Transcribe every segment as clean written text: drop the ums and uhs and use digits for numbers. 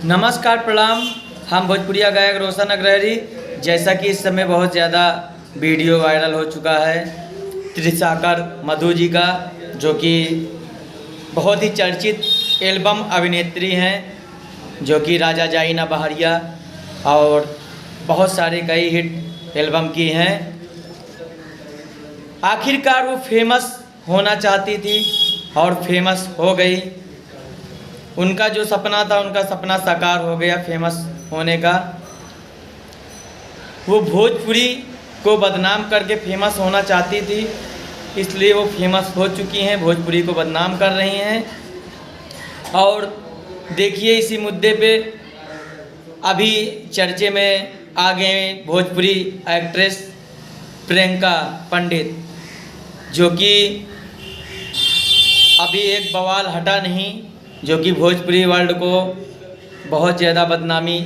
नमस्कार प्रणाम। हम भोजपुरिया गायक रोशन अग्रहरी। जैसा कि इस समय बहुत ज़्यादा वीडियो वायरल हो चुका है त्रिशाकर मधु जी का, जो कि बहुत ही चर्चित एल्बम अभिनेत्री हैं, जो कि राजा जाई ना बहरिया और बहुत सारे कई हिट एल्बम की हैं। आखिरकार वो फेमस होना चाहती थी और फेमस हो गई। उनका जो सपना था, उनका सपना साकार हो गया फेमस होने का। वो भोजपुरी को बदनाम करके फेमस होना चाहती थी, इसलिए वो फेमस हो चुकी हैं, भोजपुरी को बदनाम कर रही हैं। और देखिए, इसी मुद्दे पे अभी चर्चे में आ गए भोजपुरी एक्ट्रेस प्रियंका पंडित, जो कि अभी एक बवाल हटा नहीं, जो कि भोजपुरी वर्ल्ड को बहुत ज़्यादा बदनामी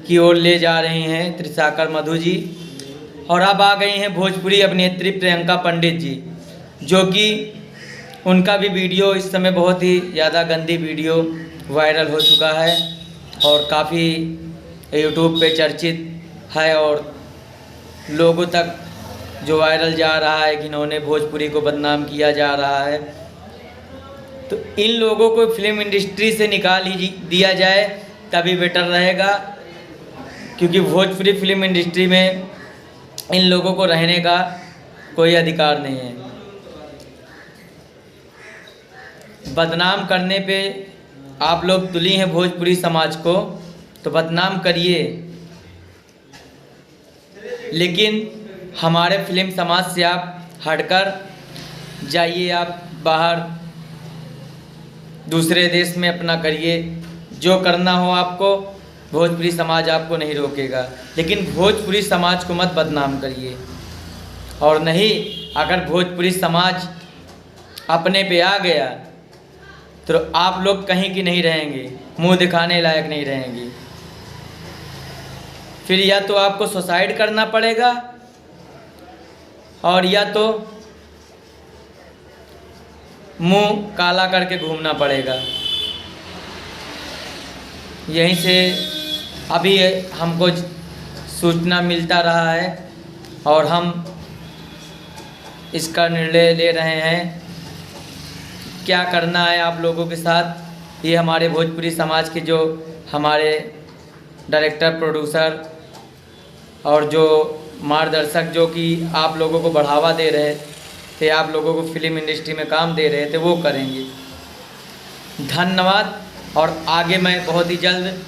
की ओर ले जा रही हैं त्रिशाकर मधु जी। और अब आ गई हैं भोजपुरी अभिनेत्री प्रियंका पंडित जी, जो कि उनका भी वीडियो इस समय बहुत ही ज़्यादा गंदी वीडियो वायरल हो चुका है और काफ़ी यूट्यूब पे चर्चित है और लोगों तक जो वायरल जा रहा है कि इन्होंने भोजपुरी को बदनाम किया जा रहा है। तो इन लोगों को फिल्म इंडस्ट्री से निकाल ही दिया जाए तभी बेटर रहेगा, क्योंकि भोजपुरी फिल्म इंडस्ट्री में इन लोगों को रहने का कोई अधिकार नहीं है। बदनाम करने पे आप लोग तुली हैं भोजपुरी समाज को, तो बदनाम करिए, लेकिन हमारे फिल्म समाज से आप हटकर जाइए, आप बाहर दूसरे देश में अपना करिए, जो करना हो आपको। भोजपुरी समाज आपको नहीं रोकेगा, लेकिन भोजपुरी समाज को मत बदनाम करिए। और नहीं, अगर भोजपुरी समाज अपने पे आ गया तो आप लोग कहीं की नहीं रहेंगे, मुंह दिखाने लायक नहीं रहेंगे। फिर या तो आपको सुसाइड करना पड़ेगा और या तो मुंह काला करके घूमना पड़ेगा। यहीं से अभी हमको सूचना मिलता रहा है और हम इसका निर्णय ले रहे हैं क्या करना है आप लोगों के साथ। ये हमारे भोजपुरी समाज के जो हमारे डायरेक्टर, प्रोड्यूसर और जो मार्गदर्शक, जो कि आप लोगों को बढ़ावा दे रहे थे, आप लोगों को फिल्म इंडस्ट्री में काम दे रहे थे, वो करेंगे। धन्यवाद। और आगे मैं बहुत ही जल्द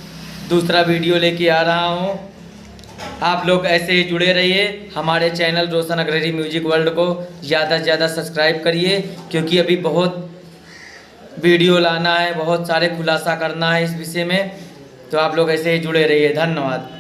दूसरा वीडियो लेके आ रहा हूँ। आप लोग ऐसे ही जुड़े रहिए। हमारे चैनल रोशन अग्रहरी म्यूजिक वर्ल्ड को ज़्यादा से ज़्यादा सब्सक्राइब करिए, क्योंकि अभी बहुत वीडियो लाना है, बहुत सारे खुलासा करना है इस विषय में। तो आप लोग ऐसे ही जुड़े रहिए। धन्यवाद।